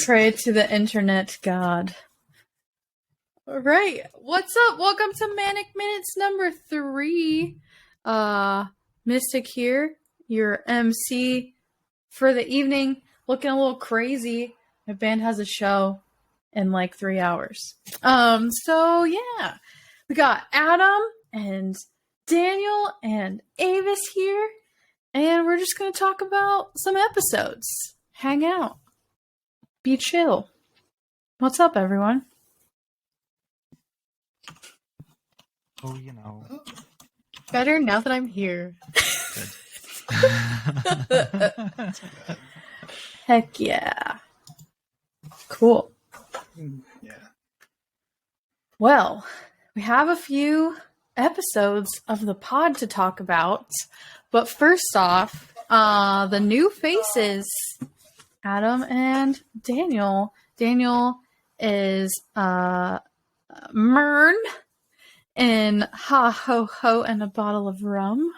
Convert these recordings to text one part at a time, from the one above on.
Pray to the internet god. All right. What's up? Welcome to Manic Minutes number 3. Mystic here, your MC for the evening. Looking a little crazy. My band has a show in like 3 hours. So yeah. We got Adam and Daniel and Avis here. And we're just going to talk about some episodes. Hang out. Be chill. What's up, everyone? Oh, you know. Better now that I'm here. Good. Heck yeah. Cool. Yeah. Well, we have a few episodes of the pod to talk about. But first off, the new faces, Adam and Daniel. Daniel is Mern in Ha Ho Ho and a Bottle of Rum.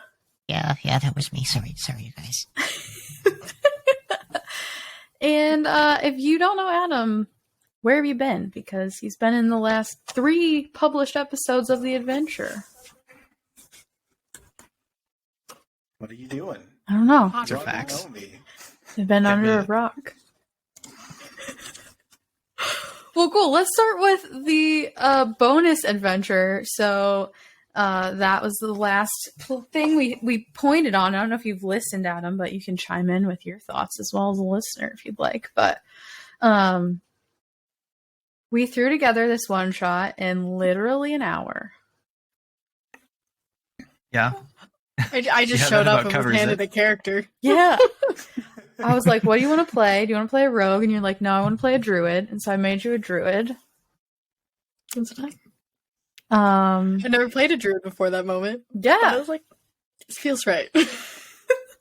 Yeah, that was me. Sorry, you guys. And if you don't know Adam, where have you been? Because he's been in the last 3 published episodes of the adventure. What are you doing? I don't know. These are facts. They've been under a rock. Well, cool. Let's start with the bonus adventure. So that was the last thing we pointed on. I don't know if you've listened, Adam, but you can chime in with your thoughts as well as a listener if you'd like. But we threw together this one shot in literally an hour. Yeah. I just showed up and was handed a character. Yeah. I was like, what do you want to play? Do you want to play a rogue? And you're like, no, I want to play a druid. And so I made you a druid. That's what I never played a druid before that moment. Yeah. I was like, this feels right.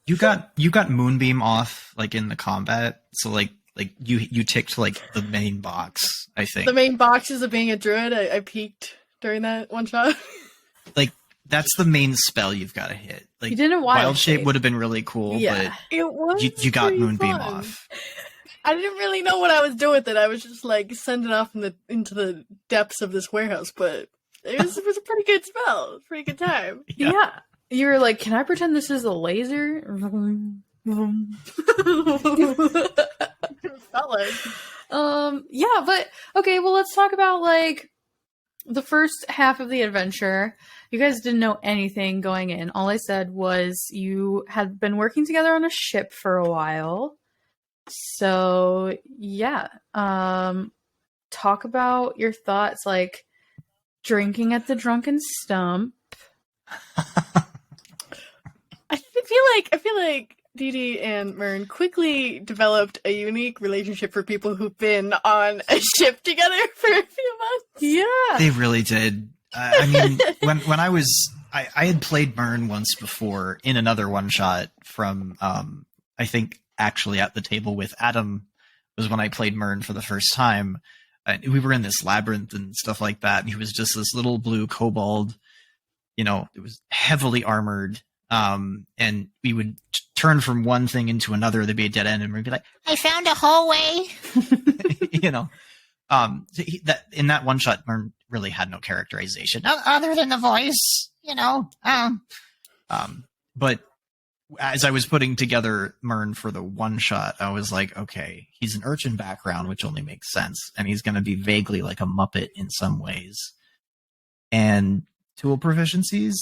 You got Moonbeam off like in the combat, so like you ticked like the main box, I think. The main boxes of being a druid, I peaked during that one shot. Like that's the main spell you've got to hit. Like you didn't Wild Shape would have been really cool, yeah. but It was you got Moonbeam fun. off. I didn't really know what I was doing with it. I was just like sending off into the depths of this warehouse, but it was a pretty good spell. It was a pretty good time. Yeah. You were like, can I pretend this is a laser? It felt like. Yeah, but okay, well let's talk about like the first half of the adventure. You guys didn't know anything going in. All I said was you had been working together on a ship for a while. So yeah. Talk about your thoughts, like drinking at the Drunken Stump. I feel like Dee Dee and Mern quickly developed a unique relationship for people who've been on a ship together for a few months. Yeah. They really did. I mean, when I had played Mern once before in another one shot from I think actually at the table with Adam was when I played Mern for the first time. We were in this labyrinth and stuff like that, and he was just this little blue kobold. You know, it was heavily armored. And we would turn from one thing into another. There'd be a dead end, and we'd be like, I found a hallway. you know, that in that one shot, Mern really had no characterization Other than the voice, you know. But as I was putting together Mern for the one shot, I was like, okay, he's an urchin background, which only makes sense, and he's going to be vaguely like a Muppet in some ways. And tool proficiencies.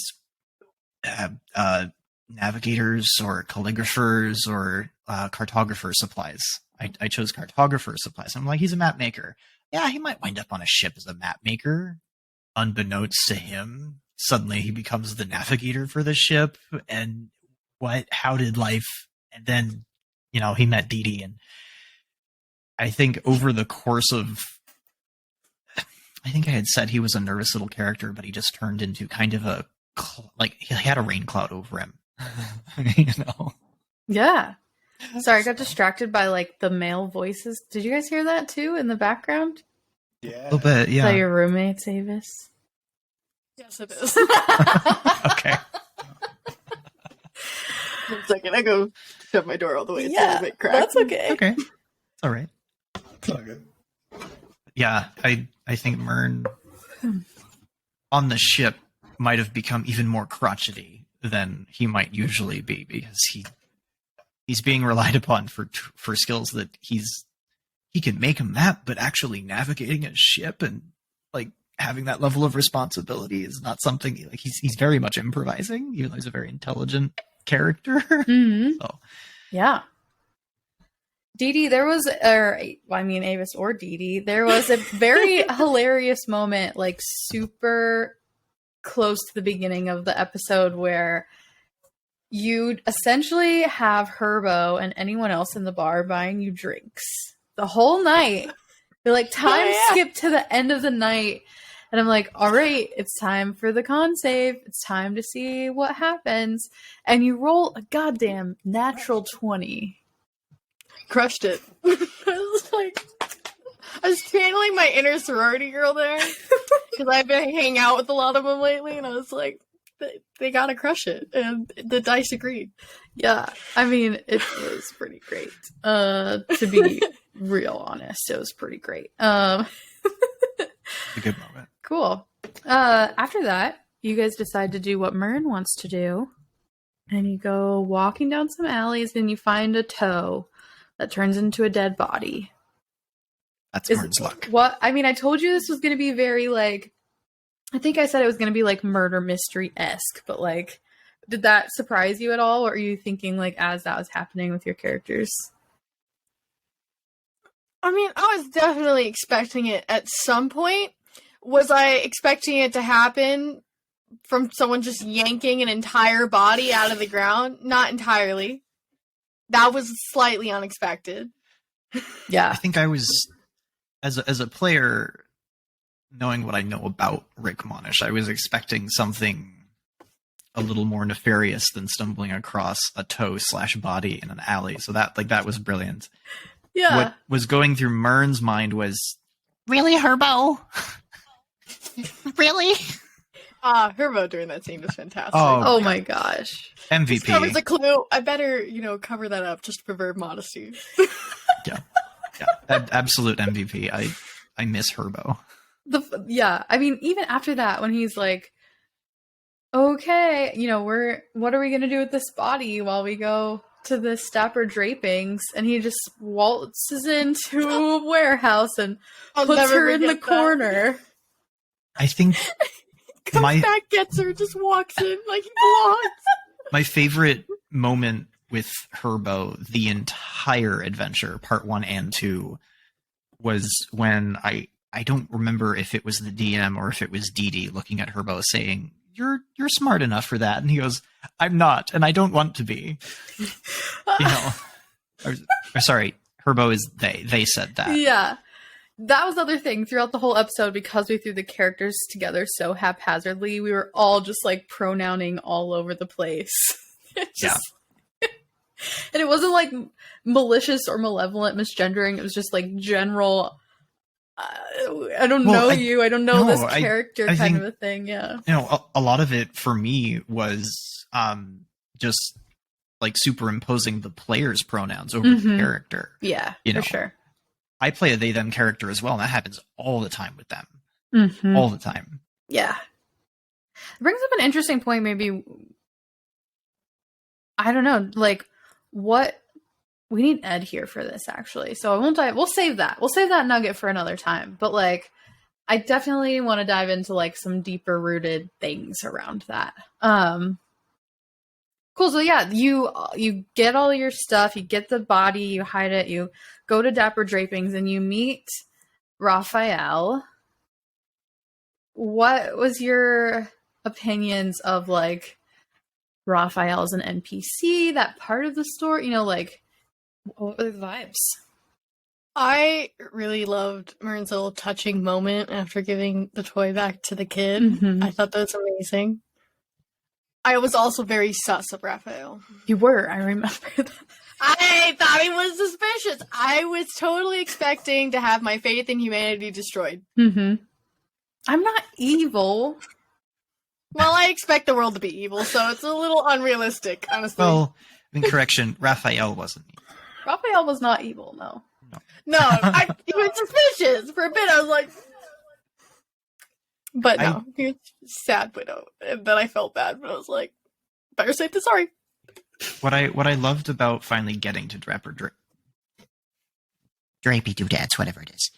Navigators or calligraphers or cartographer supplies. I chose cartographer supplies. I'm like, he's a map maker. Yeah, he might wind up on a ship as a map maker. Unbeknownst to him, suddenly he becomes the navigator for the ship. And how did life? And then, you know, he met Dee Dee. And I think over the course of, I think I had said he was a nervous little character, but he just turned into kind of a, like he had a rain cloud over him. You know? Yeah. Sorry, I got distracted by like the male voices. Did you guys hear that too in the background? Yeah. A little bit, yeah. Is that your roommates, Avis? Yes, it is. Okay. 1 second, I go shut my door all the way. Yeah, so it crack. that's okay. Okay. It's all right. Yeah, I think Mern on the ship might have become even more crotchety than he might usually be because he's being relied upon for skills that he can make a map, but actually navigating a ship and like having that level of responsibility is not something like he's very much improvising, even though he's a very intelligent character. Mm-hmm. So Yeah. Dee Dee, there was, or I mean, Avis or Dee Dee, there was a very hilarious moment, like super close to the beginning of the episode where you essentially have Herbo and anyone else in the bar buying you drinks the whole night. They're like, time skip to the end of the night. And I'm like, all right, it's time for the con save. It's time to see what happens. And you roll a goddamn natural 20. Crushed it. I was channeling my inner sorority girl there because I've been hanging out with a lot of them lately, and I was like, they gotta crush it, and the dice agreed. Yeah, I mean, it was pretty great. To be real honest, it was pretty great. a good moment. Cool. After that, you guys decide to do what Mern wants to do, and you go walking down some alleys, and you find a toe that turns into a dead body. That's Mern's luck. What I mean, I told you this was going to be very like. I think I said it was going to be like murder mystery-esque, but like, did that surprise you at all? Or are you thinking like as that was happening with your characters? I mean, I was definitely expecting it at some point. Was I expecting it to happen from someone just yanking an entire body out of the ground? Not entirely. That was slightly unexpected. Yeah. I think I was, as a player, knowing what I know about Rick Monish, I was expecting something a little more nefarious than stumbling across a toe/body in an alley. So that was brilliant. Yeah. What was going through Mern's mind was, Really, Herbo? Really? Herbo during that scene was fantastic. Oh my gosh. This covers MVP. a clue. I better, cover that up just to preserve modesty. Yeah, absolute MVP. I miss Herbo. Yeah, I mean, even after that, when he's like, okay, what are we going to do with this body while we go to the Stapper drapings? And he just waltzes into a warehouse and puts her in the corner. I think Comes back, gets her, just walks in like he belongs. my favorite moment with Herbo, the entire adventure, part 1 and 2, was when I don't remember if it was the DM or if it was Dee Dee looking at Herbo saying, You're smart enough for that. And he goes, I'm not, and I don't want to be. Sorry, Herbo is they. They said that. Yeah. That was the other thing throughout the whole episode, because we threw the characters together so haphazardly, we were all just like pronouning all over the place. And it wasn't like malicious or malevolent misgendering. It was just like general, I don't know you. I don't know this character I kind think, of a thing. Yeah. A lot of it for me was just like superimposing the player's pronouns over the character. Yeah, for sure. I play a they them character as well, and that happens all the time with them. Mm-hmm. All the time. Yeah. It brings up an interesting point, maybe. I don't know, like, what we need Ed here for this, actually. So I won't dive. We'll save that. We'll save that nugget for another time. But like, I definitely want to dive into like some deeper rooted things around that. Cool. So yeah, you get all your stuff. You get the body. You hide it. You go to Dapper Drapings and you meet Raphael. What was your opinions of like Raphael as an NPC, that part of the story? Like, what were the vibes? I really loved Mern's little touching moment after giving the toy back to the kid. Mm-hmm. I thought that was amazing. I was also very sus of Raphael. You were, I remember that. I thought he was suspicious. I was totally expecting to have my faith in humanity destroyed. Mm-hmm. I'm not evil. Well, I expect the world to be evil, so it's a little unrealistic, honestly. Well, in correction, Raphael wasn't. Raphael was not evil, no. No, he was suspicious. For a bit, I was like... But no, he was sad widow. And then I felt bad, but I was like, better safe than sorry. What I loved about finally getting to Drapey Doodads, whatever it is.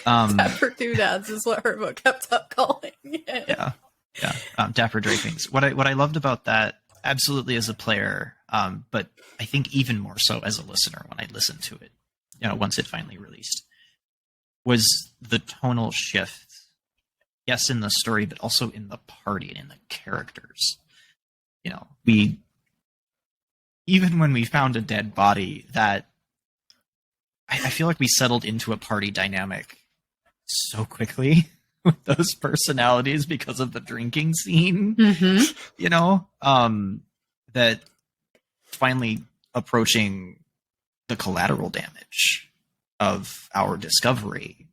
Dapper Doodads is what Herbo kept up calling it. Yeah. Dapper Drapings. What I loved about that, absolutely as a player, but I think even more so as a listener when I listened to it, once it finally released, was the tonal shift. Yes, in the story, but also in the party and in the characters. Even when we found a dead body, that I feel like we settled into a party dynamic so quickly with those personalities because of the drinking scene. Mm-hmm. That finally approaching the collateral damage of our discovery.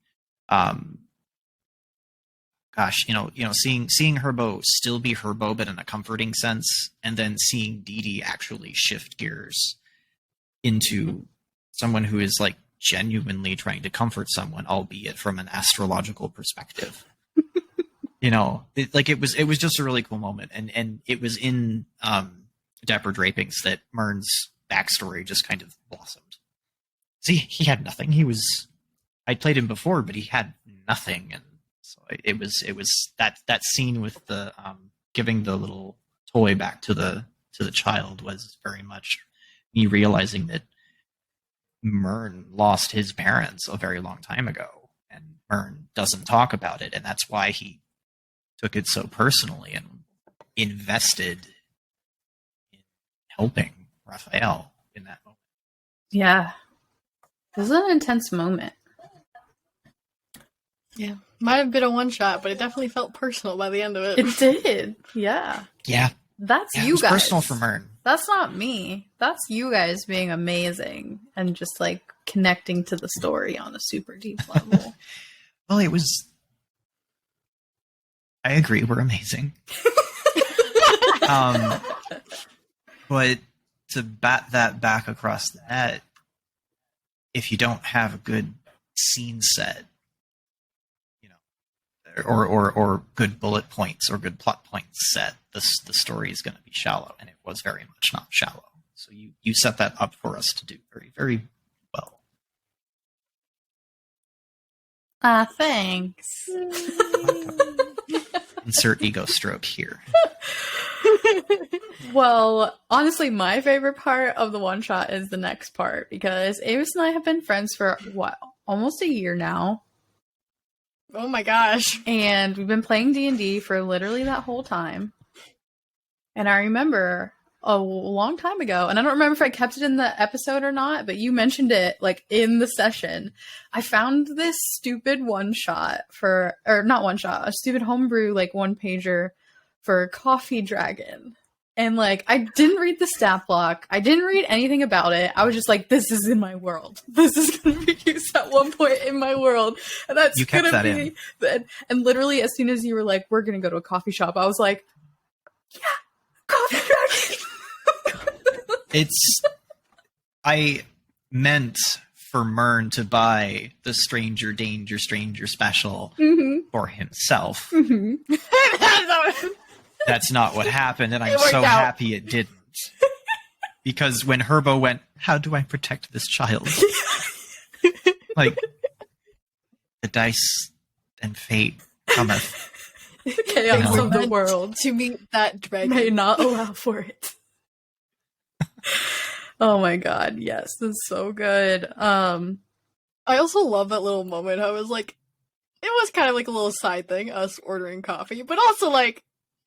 Seeing Herbo still be Herbo, but in a comforting sense, and then seeing Dee Dee actually shift gears into someone who is like genuinely trying to comfort someone, albeit from an astrological perspective. It was just a really cool moment, and it was in Dapper Drapings that Mern's backstory just kind of blossomed. See, he had nothing. I'd played him before, but he had nothing, and so it was that scene with the giving the little toy back to the child was very much me realizing that Mern lost his parents a very long time ago, and Mern doesn't talk about it, and that's why he took it so personally and invested in helping Raphael in that moment. Yeah. This is an intense moment. Yeah. Might have been a one-shot, but it definitely felt personal by the end of it. It did. Yeah. Yeah. That's it you was guys. Personal for Mern. That's not me. That's you guys being amazing and just like connecting to the story on a super deep level. Well, it was... I agree, we're amazing. But to bat that back across the net, if you don't have a good scene set, or good bullet points or good plot points set, the story is going to be shallow, and it was very much not shallow. So you set that up for us to do very, very well. Thanks. Insert ego stroke here. Well, honestly, my favorite part of the one shot is the next part, because Avis and I have been friends for almost a year now. Oh my gosh. And we've been playing D&D for literally that whole time. And I remember a long time ago, and I don't remember if I kept it in the episode or not, but you mentioned it like in the session. I found this stupid a stupid homebrew like one pager for Coffee Dragon. And like, I didn't read the stat block. I didn't read anything about it. I was just like, this is in my world. This is going to be used at one point in my world. And that's you kept that in. And literally, as soon as you were like, we're going to go to a coffee shop, I was like, yeah, Coffee Dragon. I meant for Mern to buy the Stranger Danger Stranger special for himself. Mm-hmm. That's not what happened, and I'm so happy it didn't. Because when Herbo went, how do I protect this child? Like, the dice and fate cometh. Chaos of the world. To meet that dragon. May not allow for it. Oh my god, yes, this is so good. I also love that little moment. I was like, it was kind of like a little side thing, us ordering coffee, but also like,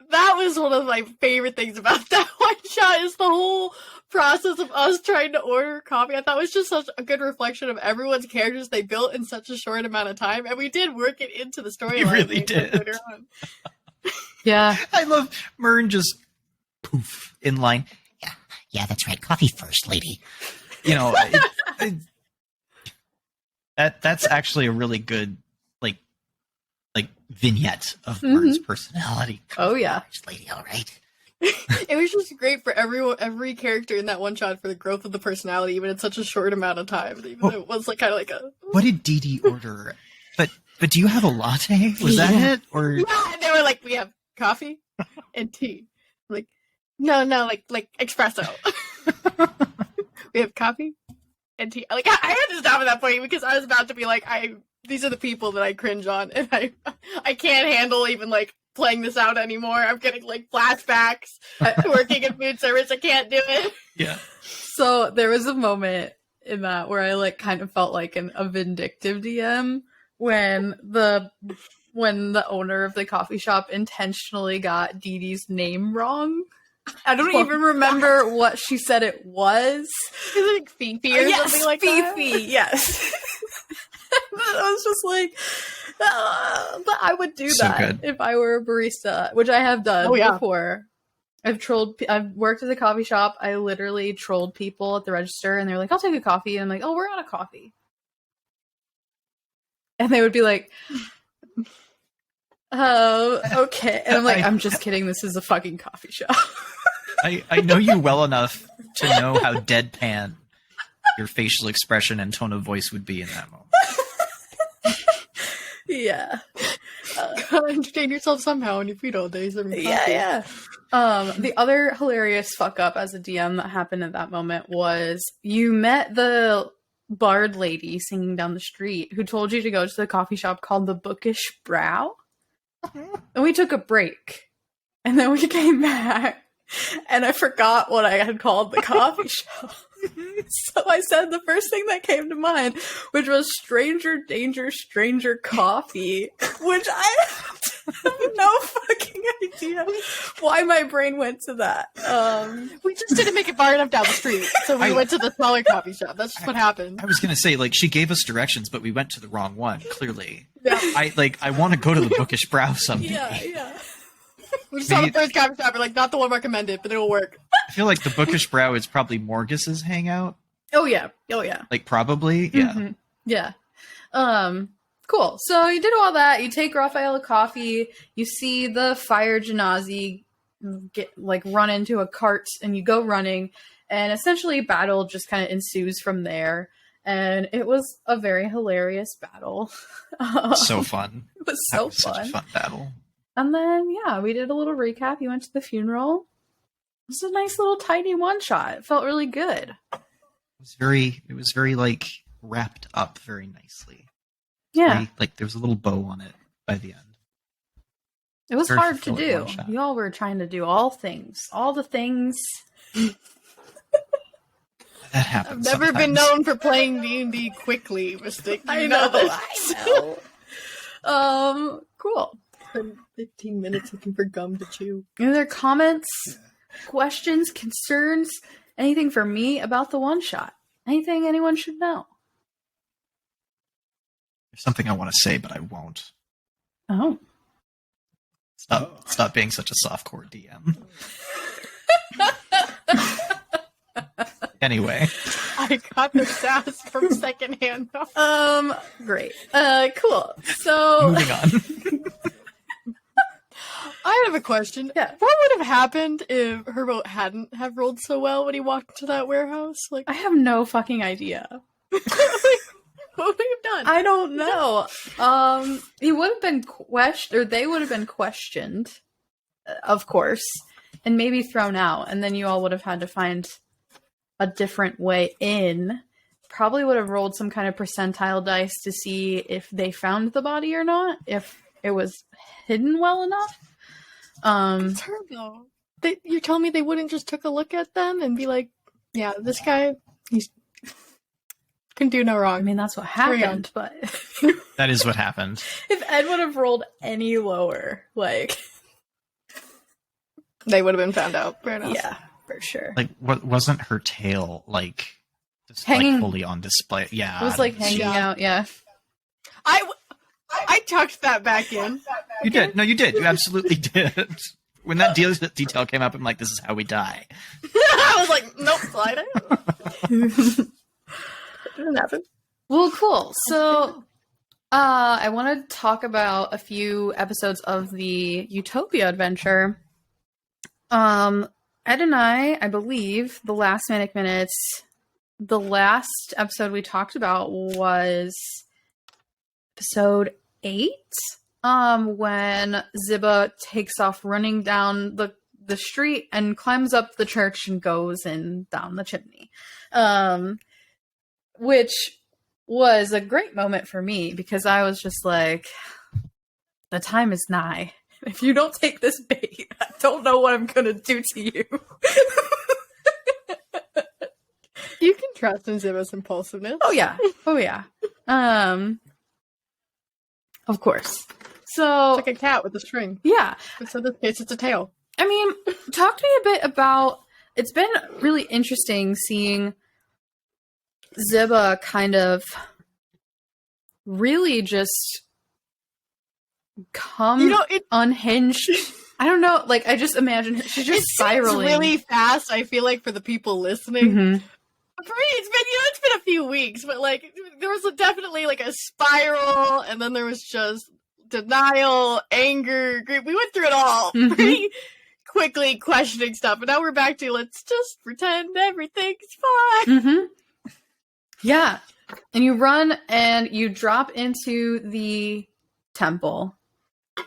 that was one of my favorite things about that one shot, is the whole process of us trying to order coffee. I thought it was just such a good reflection of everyone's characters they built in such a short amount of time, and we did work it into the storyline. We really did. Yeah. I love Mern just poof in line. Yeah, that's right. Coffee first, lady. That's actually a really good like vignette of Mern's personality. Oh yeah, First lady, all right. It was just great for every character in that one shot for the growth of the personality, even in such a short amount of time. Even though it was like kind of like a. What did Dee Dee order? But do you have a latte? Was that it? Or Yeah, and they were like, we have coffee and tea. I'm like, no, like espresso. We have coffee and tea. Like I had to stop at that point because I was about to be like, these are the people that I cringe on, and I can't handle even like playing this out anymore. I'm getting like flashbacks working in food service. I can't do it. yeah. So there was a moment in that where I like kind of felt like a vindictive DM when the owner of the coffee shop intentionally got Dee Dee's name wrong. I don't even remember what she said it was. Is it like Fifi or something like that? Fifi, yes. I was just like, but I would do So that good. if I were a barista, which I have done before. I've worked at a coffee shop. I literally trolled people at the register, and they're like, "I'll take a coffee," and I'm like, "Oh, we're out of coffee," and they would be like, "Oh, okay," and I'm like, "I'm just kidding. This is a fucking coffee shop." I know you well enough to know how deadpan your facial expression and tone of voice would be in that moment. Yeah. Gotta entertain yourself somehow when you feed all day. Yeah. The other hilarious fuck up as a DM that happened at that moment was you met the bard lady singing down the street who told you to go to the coffee shop called the Bookish Brow. And we took a break. And then we came back. And I forgot what I had called the coffee shop. So I said the first thing that came to mind, which was Stranger Danger Stranger Coffee, which I have no fucking idea why my brain went to that. We just didn't make it far enough down the street, so we went to the smaller coffee shop. That's just what happened. I was gonna say, like, she gave us directions, but we went to the wrong one. Clearly, Yeah. I want to go to the Bookish Brow someday. Yeah. We just saw the first coffee shop. We're like, not the one recommended, but it'll work. I feel like the Bookish Brow is probably Morgus's hangout. Oh yeah. Like, probably, yeah. Mhm. Yeah. Cool. So you did all that. You take Raphael a coffee. You see the fire genasi run into a cart, and you go running. And essentially, battle just kind of ensues from there. And it was a very hilarious battle. So fun. It was That so was such a fun battle. And then, yeah, we did a little recap. You went to the funeral. It was a nice little tiny one shot. It felt really good. It was very like wrapped up very nicely. Yeah. Very, like there was a little bow on it by the end. It was very hard to fulfilling do. one-shot. You all were trying to do all the things. That happens. I've never been sometimes. known for playing D&D quickly, Mystic. I know. Cool. Spend 15 minutes looking for gum to chew. Any other comments, questions, concerns, anything for me about the one shot? Anything anyone should know? There's something I want to say, but I won't. Oh. Stop being such a softcore DM. Anyway. I got the sass from secondhand. Great. Cool. So Moving on. I have a question. Yeah. What would have happened if Herbo hadn't have rolled so well when he walked into that warehouse? Like, I have no fucking idea. what would he have done? I don't know. He would have been questioned, or they would have been questioned, of course, and maybe thrown out, and then you all would have had to find a different way in. Probably would have rolled some kind of percentile dice to see if they found the body or not, if it was hidden well enough. It's Herbo. You're telling me they wouldn't just took a look at them and be like, yeah, this guy, he's can do no wrong. I mean, that's what Carry happened, but That is what happened. if Ed would have rolled any lower, like, They would have been found out. Fair enough. yeah, for sure. Like, what wasn't her tail like just Hanging- like fully on display? Yeah, It was like hanging out, yeah. I tucked that back in. You did. No, you did. You absolutely did. When that detail came up, I'm like, this is how we die. I was like, nope, slide it. Didn't happen. Well, cool. So, I want to talk about a few episodes of the Utopia adventure. Ed and I believe, the last Manic Minutes, the last episode we talked about was episode 8. When Ziba takes off running down the street and climbs up the church and goes in down the chimney. Which was a great moment for me because I was just like, the time is nigh. If you don't take this bait, I don't know what I'm going to do to you. You can trust in Ziba's impulsiveness. Oh, yeah. Oh, yeah. Of course. So, It's like a cat with a string. yeah. So in this case, it's a tail. I mean, talk to me a bit about, it's been really interesting seeing Ziba kind of really just come unhinged. I don't know, like, I just imagine she's just spiraling. It's really fast, I feel like, for the people listening. Mm-hmm. For me, it's been a few weeks, but, like, there was definitely, like, a spiral, and then there was just denial, anger, grief. We went through it all pretty quickly, questioning stuff, and now we're back to, let's just pretend everything's fine. Mm-hmm. Yeah. And you run and you drop into the temple,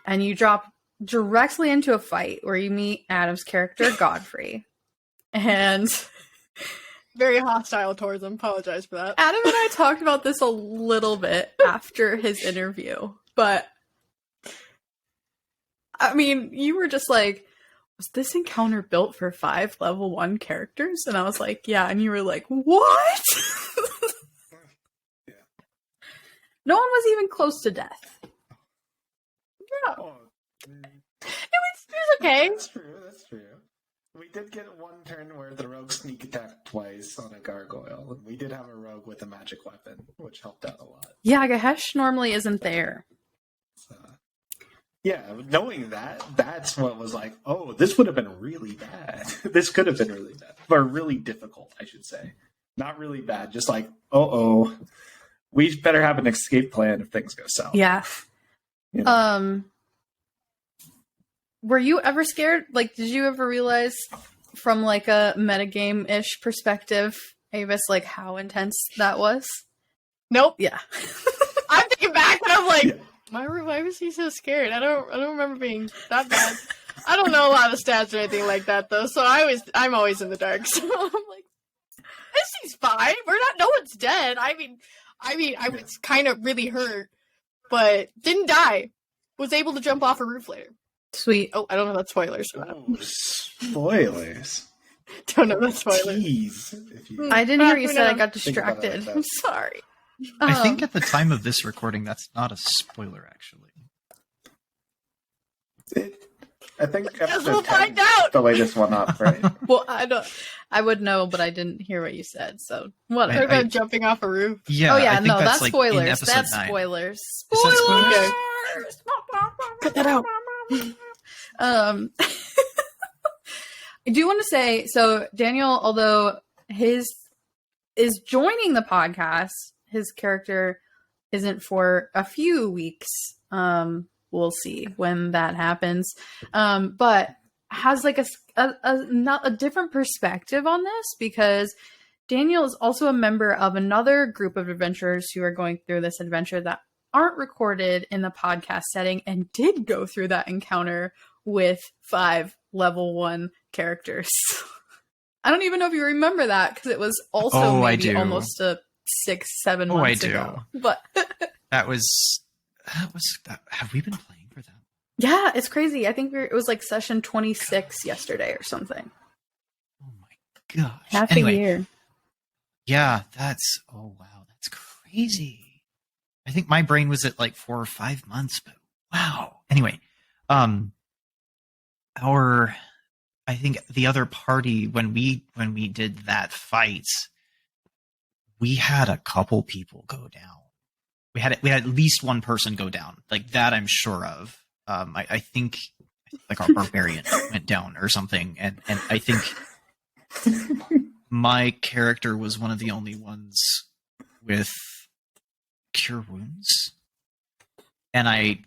and you drop directly into a fight where you meet Adam's character, Godfrey. And very hostile towards him. Apologize for that. Adam and I talked about this a little bit after his interview, but I mean, you were just like, was this encounter built for 5 level 1 characters? And I was like, yeah. And you were like, what? Yeah. No one was even close to death. Yeah. Oh, It was okay. that's true. That's true. We did get one turn where the rogue sneak attacked twice on a gargoyle, and we did have a rogue with a magic weapon, which helped out a lot. Yeah, Gahesh normally isn't there. So, yeah, knowing that, that's what was like, oh, this would have been really bad. This could have been really bad. Or really difficult, I should say. Not really bad, just like, uh-oh, we better have an escape plan if things go south. Yeah. You know? Were you ever scared? Like, did you ever realize from like a metagame-ish perspective, Avis, like how intense that was? Nope. Yeah. I'm thinking back and I'm like, Yeah. why was he so scared? I don't remember being that bad. I don't know a lot of stats or anything like that though, so I'm always in the dark. So I'm like, this seems fine. No one's dead. I mean I was kind of really hurt, but didn't die. Was able to jump off a roof later. Sweet. Oh, I don't know if that's spoilers for that. Oh, spoilers. Don't know if that's spoilers. Tease. If you... I didn't hear what you Who said. I knows? got Think about it distracted. like that. I'm sorry. I think at the time of this recording, that's not a spoiler, actually. I think Guess episode we'll 10 find out. the latest one up, right? Well, I would know, but I didn't hear what you said. So whatever. What about jumping off a roof? Yeah, Oh yeah, I think no, that's like spoilers. in episode That's 9. spoilers. Is that Spoilers. Cut that out. I do want to say, so Daniel, although his is joining the podcast, his character isn't for a few weeks. We'll see when that happens. But has like a different perspective on this because Daniel is also a member of another group of adventurers who are going through this adventure that aren't recorded in the podcast setting and did go through that encounter with 5 level 1 characters. I don't even know if you remember that because it was also Oh, I maybe do. almost 6-7 Oh, I months do. ago. But That was. Have we been playing for them? yeah, it's crazy. I think it was like session 26 yesterday or something. Oh my gosh. Half Anyway, a year. yeah, that's. Oh wow, that's crazy. I think my brain was at like 4 or 5 months, but wow. Anyway, I think the other party when we did that fight, we had a couple people go down. We had at least one person go down, like that I'm sure of. I think like our barbarian went down or something, and I think my character was one of the only ones with cure wounds, and I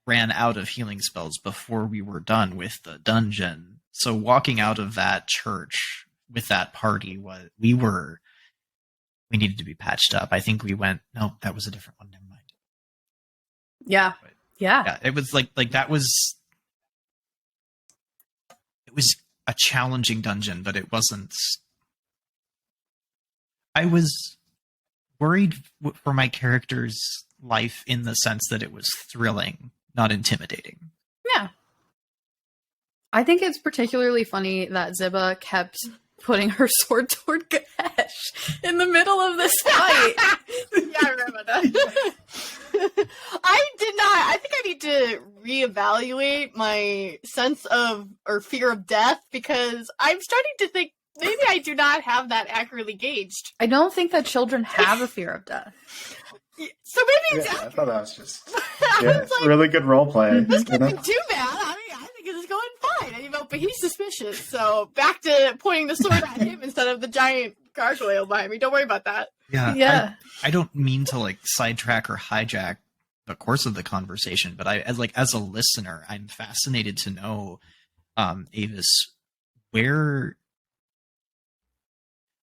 ran out of healing spells before we were done with the dungeon. So walking out of that church with that party was we needed to be patched up. I think we went. No, that was a different one. Never mind. Yeah. But, Yeah. yeah, it was like that was. It was a challenging dungeon, but it wasn't. I was worried for my character's life in the sense that it was thrilling, not intimidating. Yeah. I think it's particularly funny that Ziba kept putting her sword toward Ganesh in the middle of this fight. Yeah, I remember that. I think I need to reevaluate my sense of or fear of death because I'm starting to think maybe I do not have that accurately gauged. I don't think that children have a fear of death. So maybe it's Yeah, I thought that was just I yeah, was like, really good role play. this you know? isn't too bad. I mean, I think it's going fine. But he's suspicious. So back to pointing the sword at him instead of the giant gargoyle behind me. Don't worry about that. Yeah, Yeah. I don't mean to like sidetrack or hijack the course of the conversation, but as a listener, I'm fascinated to know, Avis, where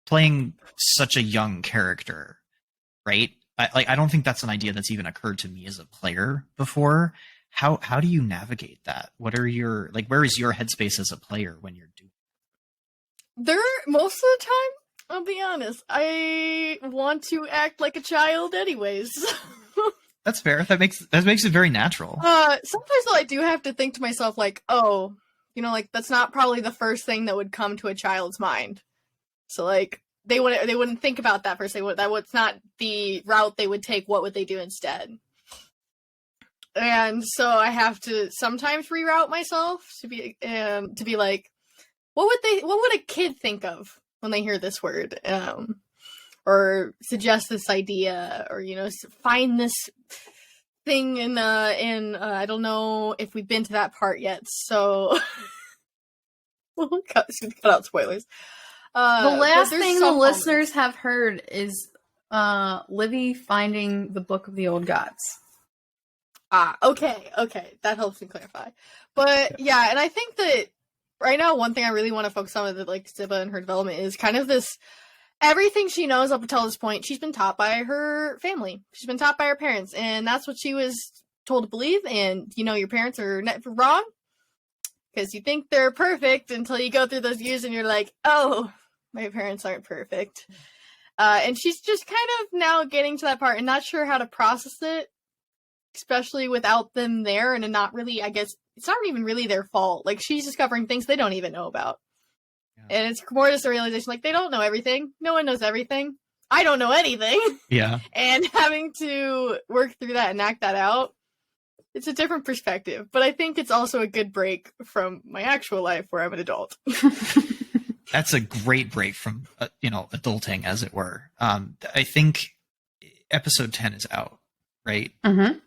playing such a young character, right? I don't think that's an idea that's even occurred to me as a player before. How do you navigate that? What are your where is your headspace as a player when you're doing? Most of the time, I'll be honest, I want to act like a child anyways. That's fair. That makes it very natural. Sometimes though I do have to think to myself like, oh, that's not probably the first thing that would come to a child's mind. So like they wouldn't think about that first. That was not the route they would take. What would they do instead? And so I have to sometimes reroute myself to be like, what would a kid think of when they hear this word, or suggest this idea, or find this thing in I don't know if we've been to that part yet, so we'll cut out spoilers. The last there's thing the some listeners have heard is Livy finding the Book of the Old Gods. Okay, that helps me clarify. But yeah, and I think that right now one thing I really want to focus on with like Ziba and her development is kind of this. Everything she knows up until this point, she's been taught by her family. She's been taught by her parents, and that's what she was told to believe. And your parents are never wrong because you think they're perfect until you go through those years and you're like, oh, my parents aren't perfect. And she's just kind of now getting to that part and not sure how to process it, especially without them there, and not really, I guess, it's not even really their fault. Like, she's discovering things they don't even know about. Yeah. And it's more just a realization, like, they don't know everything. No one knows everything. I don't know anything. Yeah. And having to work through that and act that out, it's a different perspective. But I think it's also a good break from my actual life where I'm an adult. That's a great break from, adulting, as it were. I think episode 10 is out, right? Mm-hmm.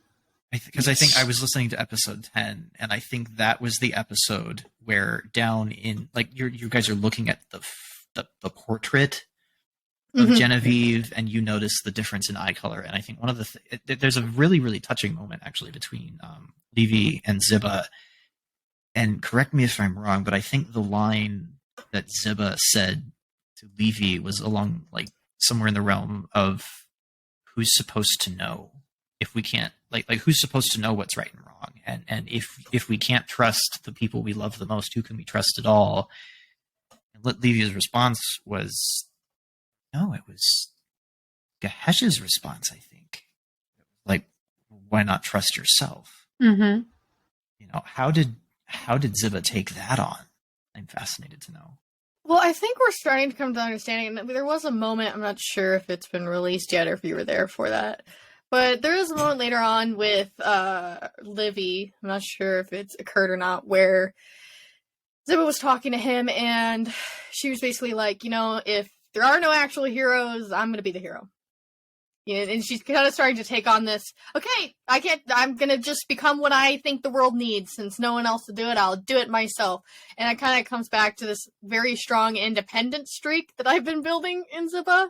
Because I think I was listening to episode 10, and I think that was the episode where down in, like, you guys are looking at the portrait of Genevieve, and you notice the difference in eye color. And I think one of there's a really, really touching moment, actually, between Levy and Ziba. And correct me if I'm wrong, but I think the line that Ziba said to Levy was along, like, somewhere in the realm of, who's supposed to know if we can't, like who's supposed to know what's right and wrong? And if we can't trust the people we love the most, who can we trust at all? And Levy's response was, no, it was Gahesh's response, I think. Like, why not trust yourself? Mm-hmm. How did Ziba take that on? I'm fascinated to know. Well, I think we're starting to come to understanding. And there was a moment, I'm not sure if it's been released yet or if you were there for that, but there is a moment later on with Livy, I'm not sure if it's occurred or not, where Ziba was talking to him and she was basically like, if there are no actual heroes, I'm going to be the hero. And she's kind of starting to take on this, okay, I'm going to just become what I think the world needs. Since no one else will do it, I'll do it myself. And it kind of comes back to this very strong independent streak that I've been building in Ziba.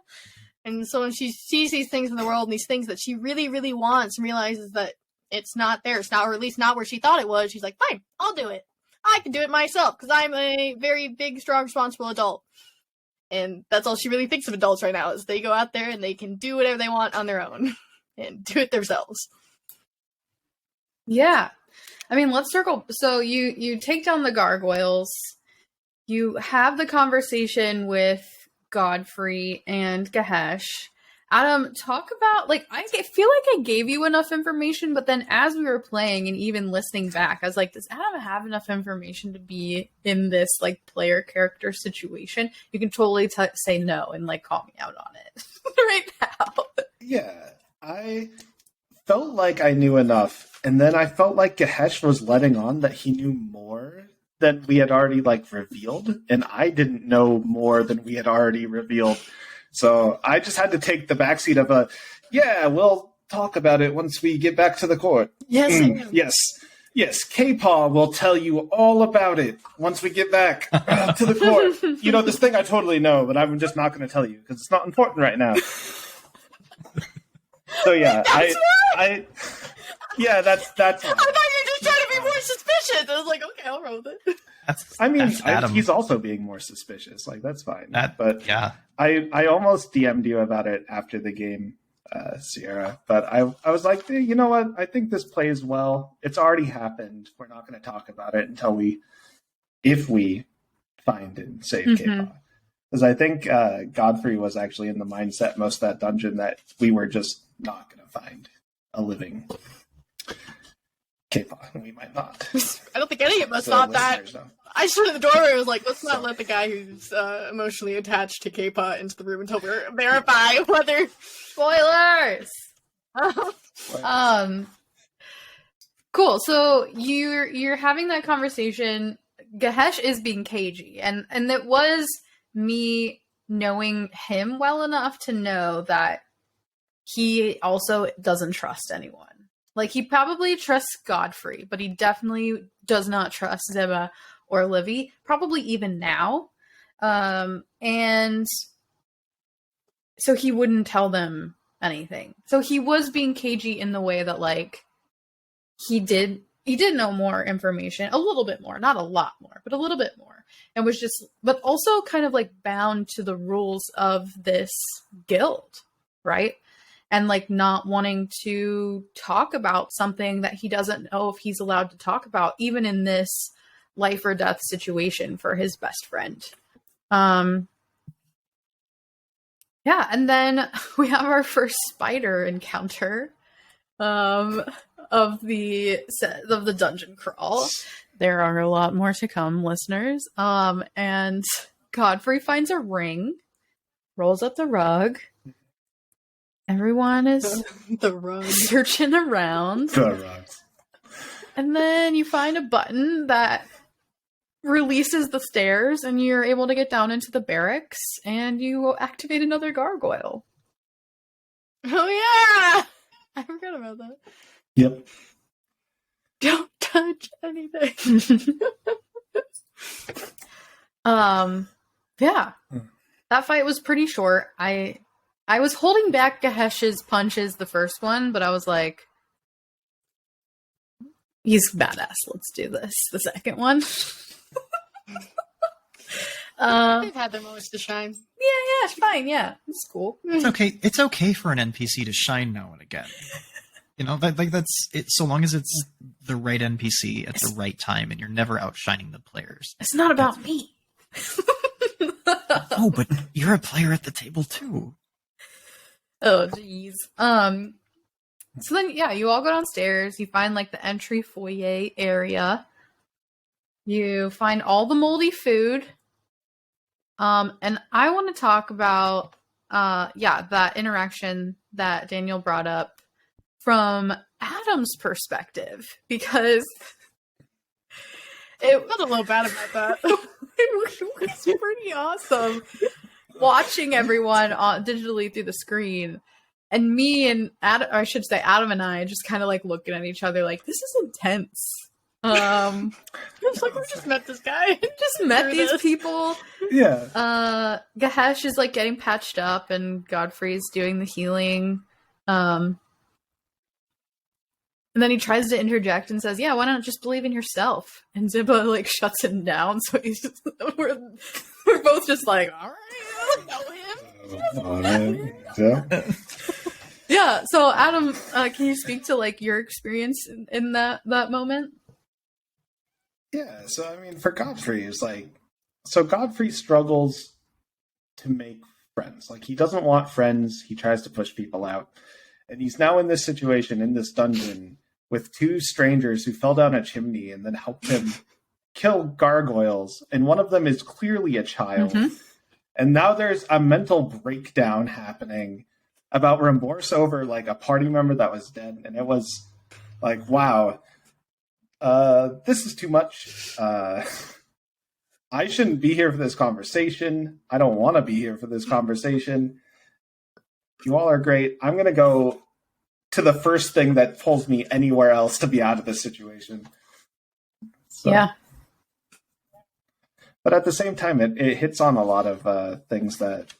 And so when she sees these things in the world and these things that she really, really wants and realizes that it's not there, it's not, or at least not where she thought it was, she's like, fine, I'll do it. I can do it myself because I'm a very big, strong, responsible adult. And that's all she really thinks of adults right now is they go out there and they can do whatever they want on their own and do it themselves. Yeah. I mean, let's circle. So you take down the gargoyles. You have the conversation with Godfrey and Gahesh. Adam, talk about, like, I feel like I gave you enough information, but then as we were playing and even listening back, I was like, does Adam have enough information to be in this, like, player character situation? You can totally say no and, like, call me out on it right now. Yeah, I felt like I knew enough, and then I felt like Gahesh was letting on that he knew more than we had already, like, revealed, and I didn't know more than we had already revealed. So I just had to take the backseat of yeah, we'll talk about it once we get back to the court. Yes. Yes, K-Paw will tell you all about it once we get back to the court. You know, this thing I totally know, but I'm just not going to tell you because it's not important right now. So yeah, yeah, that's. I thought you were just trying to be more suspicious. I was like, okay, I'll roll with it. That's Adam. He's also being more suspicious. Like, that's fine. But yeah, I almost DM'd you about it after the game, Sierra. But I was like, hey, you know what? I think this plays well. It's already happened. We're not going to talk about it until if we find and save K-Paw. Because I think Godfrey was actually in the mindset most of that dungeon that we were just not going to find a living K-Paw. We might not. I don't think any of us The thought that. listeners know. I stood in the doorway and was like, let's not let the guy who's emotionally attached to K-Paw into the room until we verify whether... Spoilers! Cool. So you're having that conversation. Gahesh is being cagey, and it was me knowing him well enough to know that he also doesn't trust anyone. Like, he probably trusts Godfrey, but he definitely does not trust Zeba or Livy, probably even now. And so he wouldn't tell them anything. So he was being cagey in the way that, like, he did know more information, a little bit more, not a lot more, but a little bit more. And was just, but also kind of like bound to the rules of this guild, right? And like not wanting to talk about something that he doesn't know if he's allowed to talk about, even in this life or death situation for his best friend. Yeah, and then we have our first spider encounter of the dungeon crawl. There are a lot more to come, listeners. And Godfrey finds a ring, rolls up the rug. Everyone is the rug. Searching around. The rugs. And then you find a button that releases the stairs, and you're able to get down into the barracks, and you activate another gargoyle. Oh yeah! I forgot about that. Yep. Don't touch anything. Yeah. That fight was pretty short. I was holding back Gahesh's punches the first one, but I was like, he's badass. Let's do this. The second one. They've had their moments to shine. Yeah, it's fine. Yeah, it's cool. it's okay. It's okay for an NPC to shine now and again. You know, that's it. So long as it's the right NPC at the right time, and you're never outshining the players. It's not about me. Oh, but you're a player at the table too. Oh, jeez. So then, yeah, you all go downstairs. You find, like, the entry foyer area. You find all the moldy food. And I want to talk about, that interaction that Daniel brought up from Adam's perspective. Because I felt a little bad about that. it was pretty awesome watching everyone digitally through the screen, and me and Adam, or I should say Adam and I, just kind of like looking at each other like, this is intense. It's like, we just met this guy. Just met these people. Yeah. Gahesh is like getting patched up, and Godfrey's doing the healing. And then he tries to interject and says, yeah, why not just believe in yourself? And Ziba like shuts him down. So he's just, we're both just like, all right, I don't know him. Yeah. Yeah. So Adam, can you speak to like your experience in that moment? Yeah, so I mean, for Godfrey, it's like, so Godfrey struggles to make friends. Like, he doesn't want friends. He tries to push people out. And he's now in this situation, in this dungeon, with two strangers who fell down a chimney and then helped him kill gargoyles. And one of them is clearly a child. Mm-hmm. And now there's a mental breakdown happening about remorse over, like, a party member that was dead. And it was like, wow. This is too much. I shouldn't be here for this conversation. I don't want to be here for this conversation. You all are great. I'm going to go to the first thing that pulls me anywhere else to be out of this situation. So, Yeah. But at the same time, it hits on a lot of things that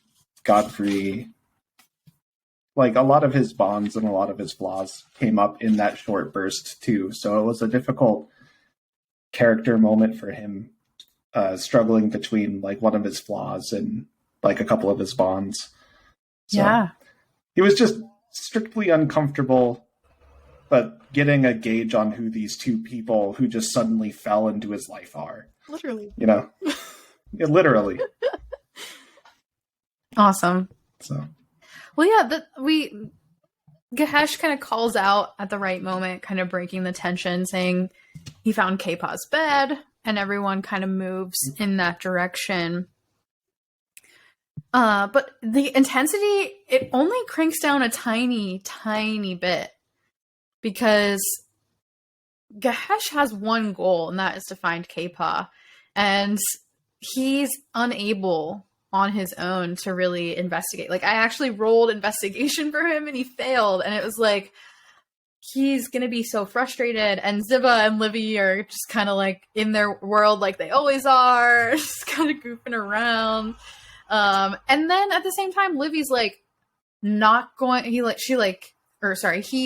Godfrey, like a lot of his bonds and a lot of his flaws came up in that short burst too. So it was a difficult character moment for him, struggling between like one of his flaws and like a couple of his bonds. So Yeah. he was just strictly uncomfortable, but getting a gauge on who these two people who just suddenly fell into his life are. Literally. You know? Yeah, literally. Awesome. So Well, yeah, Gahesh kind of calls out at the right moment, kind of breaking the tension, saying he found K-Paw's bed, and everyone kind of moves in that direction. But the intensity, it only cranks down a tiny, tiny bit, because Gahesh has one goal, and that is to find K-Paw. And he's unable on his own to really investigate. Like, I actually rolled investigation for him and he failed. And it was like, he's going to be so frustrated. And Ziba and Livy are just kind of like in their world like they always are, just kind of goofing around. And then at the same time, Livy's like not going, he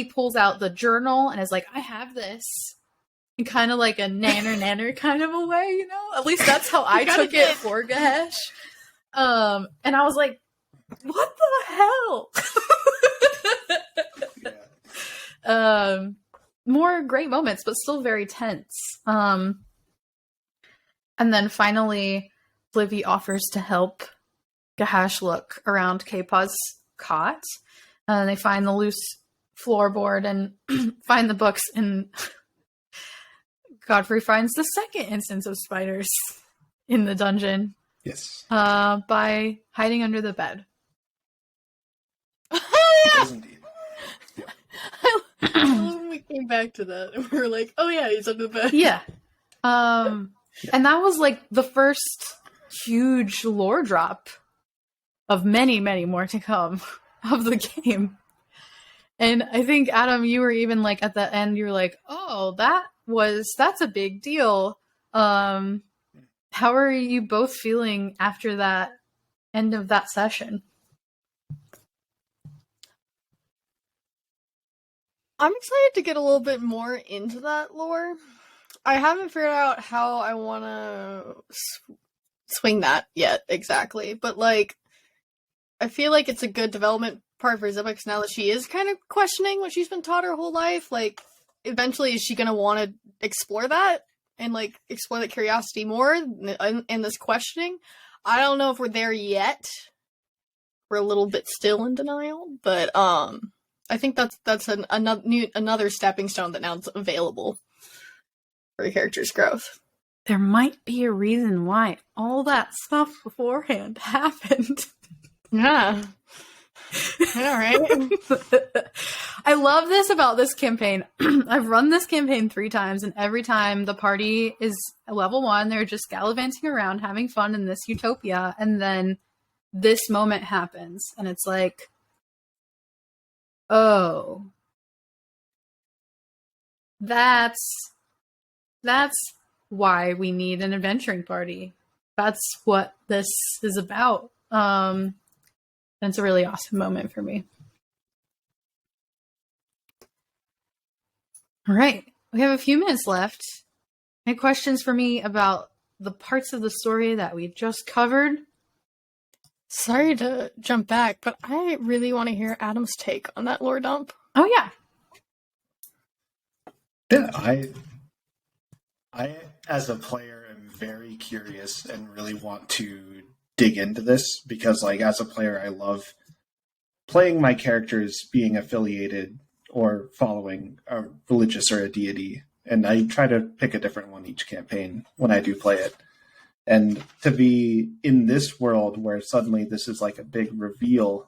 pulls out the journal and is like, I have this. In kind of like a nanner kind of a way, you know? At least that's how I took it for Gahesh. And I was like, what the hell? yeah. More great moments, but still very tense. And then finally, Livy offers to help Gahesh look around K-Paw's cot. And they find the loose floorboard and find the books, and Godfrey finds the second instance of spiders in the dungeon. Yes. By hiding under the bed. He does indeed. Yeah. When we came back to that, and we were like, oh yeah, he's under the bed. Yeah. And that was like the first huge lore drop of many, many more to come of the game. And I think, Adam, you were even like at the end, you were like, oh, that's a big deal. How are you both feeling after that end of that session? I'm excited to get a little bit more into that lore. I haven't figured out how I want to swing that yet exactly, but like, I feel like it's a good development part for Zebek now that she is kind of questioning what she's been taught her whole life. Like, eventually, is she going to want to explore that and like explore that curiosity more in this questioning? I don't know if we're there yet. We're a little bit still in denial, but I think that's another stepping stone that now is available for the character's growth. There might be a reason why all that stuff beforehand happened. Yeah. All right. I love this about this campaign. I've run this campaign 3 times, and every time the party is level 1, they're just gallivanting around, having fun in this utopia, and then this moment happens, and it's like, oh, that's why we need an adventuring party. That's what this is about. And it's a really awesome moment for me. All right. We have a few minutes left. Any questions for me about the parts of the story that we just covered? Sorry to jump back, but I really want to hear Adam's take on that lore dump. Oh, yeah. Yeah, I as a player am very curious and really want to dig into this because, like, as a player, I love playing my characters being affiliated or following a religious or a deity, and I try to pick a different one each campaign when I do play it. And to be in this world where suddenly this is like a big reveal,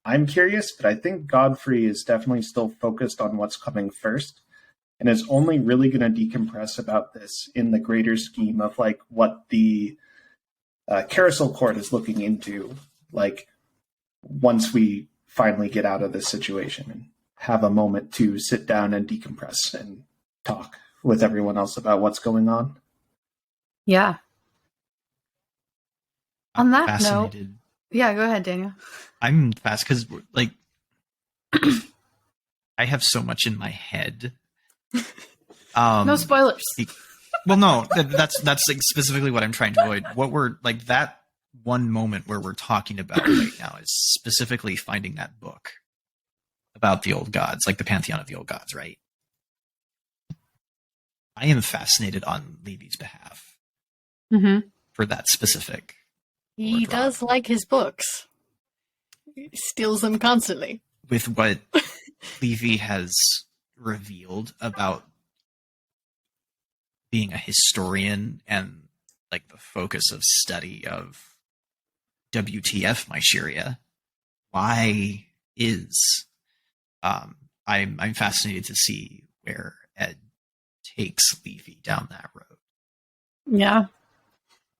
I'm curious, but I think Godfrey is definitely still focused on what's coming first, and is only really going to decompress about this in the greater scheme of like what the Carousel Court is looking into, like once we finally get out of this situation and have a moment to sit down and decompress and talk with everyone else about what's going on. Yeah. On that note, Fascinated. yeah, go ahead, Daniel. I'm fast because, like, I have so much in my head. No spoilers. Well, no, that's like specifically what I'm trying to avoid. What we're like, that one moment where we're talking about right now is specifically finding that book about the old gods, like the pantheon of the old gods, right? I am fascinated on Levy's behalf Mm-hmm. for that specific. He drop. does like his books. He steals them constantly. With what Levy has revealed about being a historian and like the focus of study of WTF my Sharia, why is I'm fascinated to see where Ed takes Levy down that road. Yeah.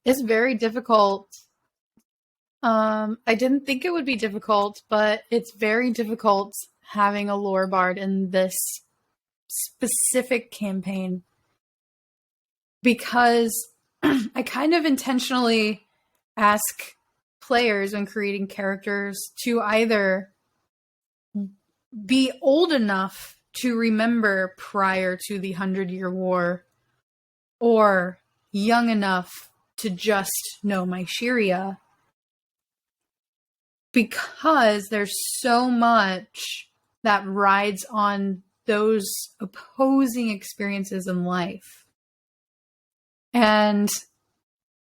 It's very difficult. I didn't think it would be difficult, but it's very difficult having a lore bard in this specific campaign because I kind of intentionally ask players when creating characters to either be old enough to remember prior to the 100-Year War or young enough to just know my Sharia, because there's so much that rides on those opposing experiences in life. And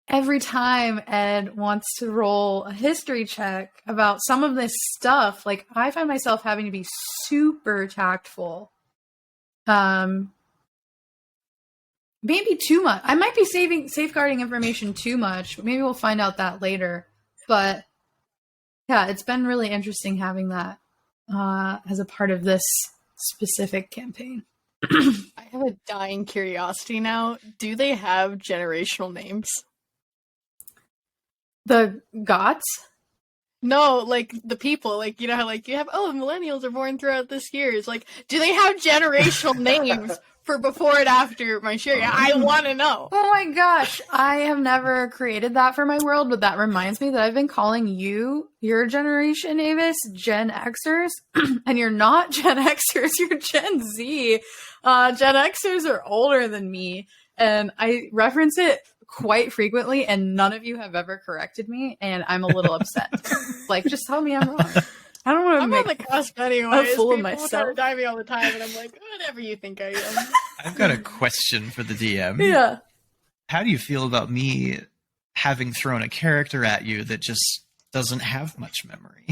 every time Ed wants to roll a history check about some of this stuff, like I find myself having to be super tactful. Maybe too much. I might be safeguarding information too much, but maybe we'll find out that later. But yeah, it's been really interesting having that as a part of this specific campaign. I have a dying curiosity now. Do they have generational names? The gods? No, like the people. Like, you know how like you have, millennials are born throughout this year. It's like, do they have generational names for before and after my Sharia? I want to know. Oh my gosh, I have never created that for my world, but that reminds me that I've been calling you, your generation, Avis, Gen Xers, and you're not Gen Xers, you're Gen Z. Gen Xers are older than me, and I reference it quite frequently, and none of you have ever corrected me, and I'm a little upset. Like, just tell me I'm wrong. I don't want to I'm make on the cusp anyway. a fool of People myself. try to die me all the time, and I'm like, whatever you think I am. I've got a question for the DM. Yeah. How do you feel about me having thrown a character at you that just doesn't have much memory?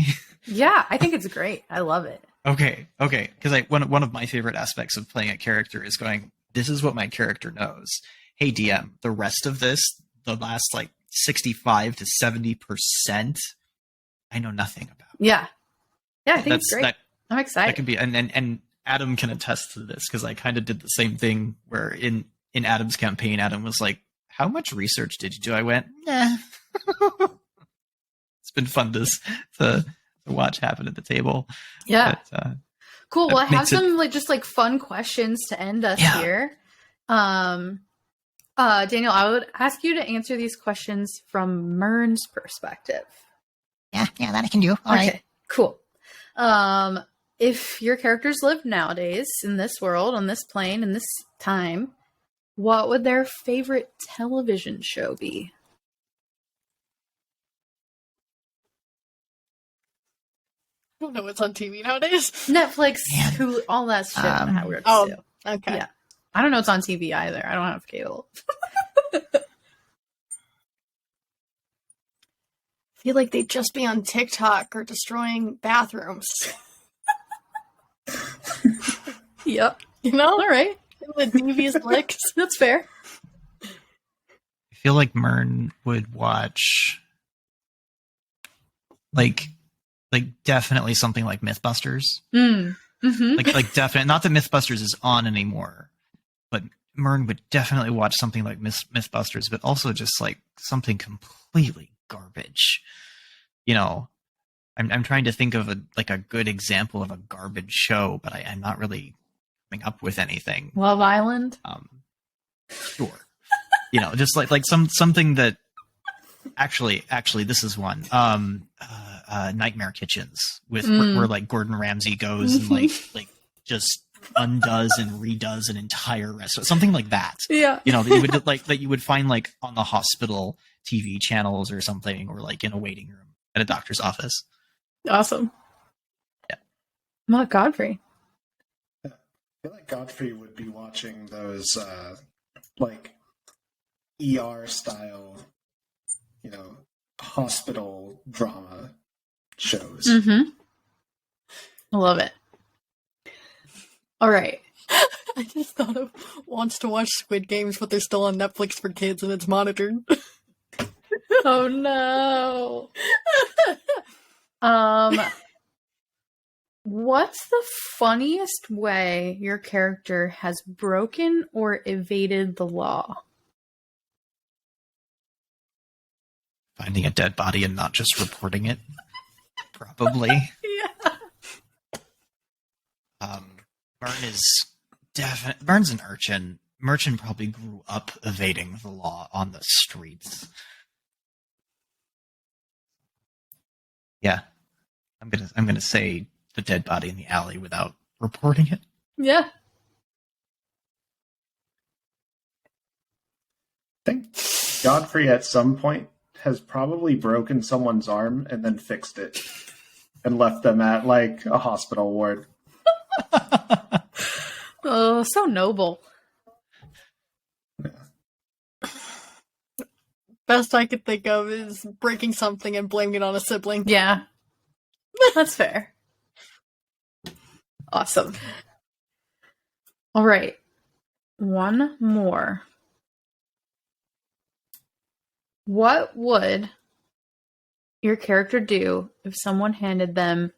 Yeah, I think it's great. I love it. Okay. Because one of my favorite aspects of playing a character is going, this is what my character knows. Hey, DM, the rest of this, the last like 65 to 70%, I know nothing about. Yeah. Yeah, I think it's great. I'm excited. That can be, and Adam can attest to this because I kind of did the same thing where in Adam's campaign, Adam was like, how much research did you do? I went, nah. It's been fun to watch happen at the table. Yeah. But, cool. Well, I have some like fun questions to end us here. Daniel, I would ask you to answer these questions from Mern's perspective. Yeah, that I can do. All right. Cool. if your characters lived nowadays in this world, on this plane, in this time, what would their favorite television show be? I don't know what's on TV nowadays. Netflix, Man. Hulu, all that shit. That works Oh, too. okay. Yeah. I don't know what's on TV either. I don't have cable. I feel like they'd just be on TikTok or destroying bathrooms. Yep. You know? All right. The devious licks. That's fair. I feel like Mern would watch like definitely something like Mythbusters. Mm-hmm. Like definitely not that Mythbusters is on anymore, but Mern would definitely watch something like Mythbusters, but also just like something completely garbage. You know, I'm trying to think of a good example of a garbage show, but I'm not really coming up with anything. Love Island. Sure. You know, just like something that actually this is one. Nightmare Kitchens with where like Gordon Ramsay goes and like just undoes and redoes an entire restaurant. Something like that. Yeah. You know, that you would find like on the hospital TV channels or something, or like in a waiting room at a doctor's office. Awesome. Yeah. Not Godfrey. I feel like Godfrey would be watching those like ER style, you know, hospital drama shows. Mm-hmm. I love it. All right. I just thought of wants to watch Squid Games, but they're still on Netflix for kids and it's monitored. Oh no. What's the funniest way your character has broken or evaded the law? Finding a dead body and not just reporting it. Probably. Yeah. Mern's an urchin. Merchant probably grew up evading the law on the streets. Yeah. I'm gonna say the dead body in the alley without reporting it. Yeah. I think Godfrey at some point has probably broken someone's arm and then fixed it and left them at like a hospital ward. Oh, so noble. Best I could think of is breaking something and blaming it on a sibling. Yeah. That's fair. Awesome. All right. One more. What would your character do if someone handed them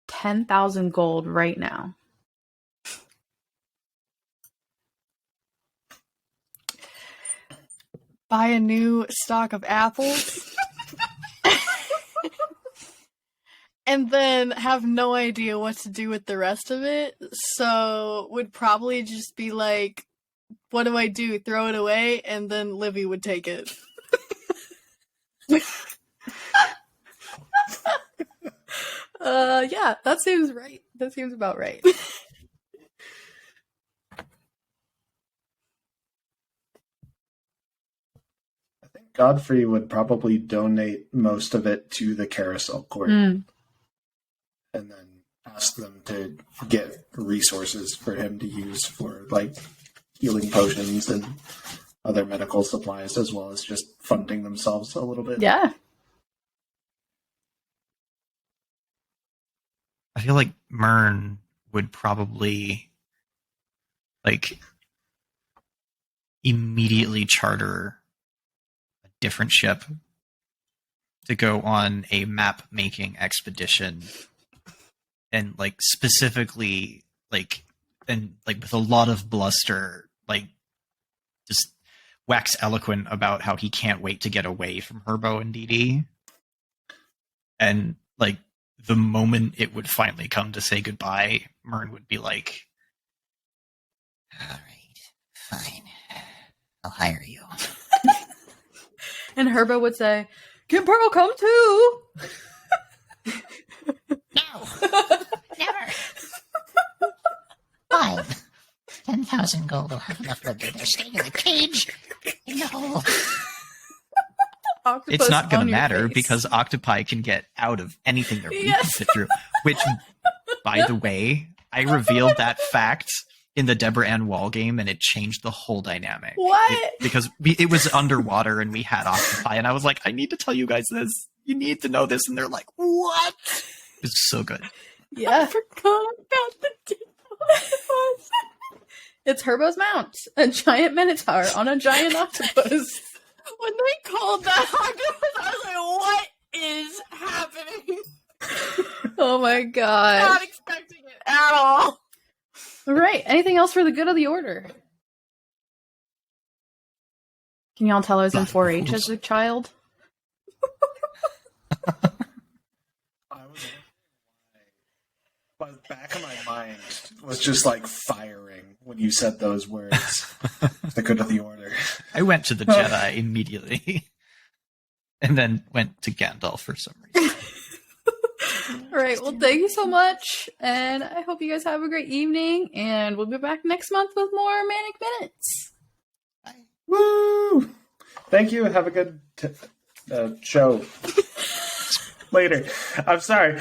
10,000 gold right now? Buy a new stock of apples. And then have no idea what to do with the rest of it. So would probably just be like, what do I do? Throw it away? And then Livy would take it. Yeah, that seems right. That seems about right. I think Godfrey would probably donate most of it to the carousel court Mm. and then ask them to get resources for him to use for like healing potions and other medical supplies, as well as just funding themselves a little bit. Yeah. I feel like Mern would probably like immediately charter a different ship to go on a map making expedition and like specifically like and like with a lot of bluster like just wax eloquent about how he can't wait to get away from Herbo and DD. And like the moment it would finally come to say goodbye, Mern would be like, All right, fine. I'll hire you. And Herbo would say, Kim Pearl, come too! No! Never! 5. 10,000 gold will have enough room. They're staying in the cage. No. Octopus It's not going on to your matter face. because octopi can get out of anything they're Yes. fit through. Which, by the way, I revealed that fact in the Deborah Ann Wall game, and it changed the whole dynamic. What? Because it was underwater, and we had octopi, and I was like, I need to tell you guys this. You need to know this, and they're like, what? It's so good. Yeah. I forgot about the octopus. It's Herbo's mount, a giant minotaur on a giant octopus. When they called that octopus, I was like, what is happening? Oh my god. Not expecting it at all. All right. Anything else for the good of the order? Can y'all tell I was in 4-H as a child? I was my back of my mind was just like firing when you said those words. The good of the order. I went to the Jedi immediately. And then went to Gandalf for some reason. All right. Well, thank you so much. And I hope you guys have a great evening. And we'll be back next month with more Manic Minutes. Woo! Thank you. Have a good show. Later. I'm sorry.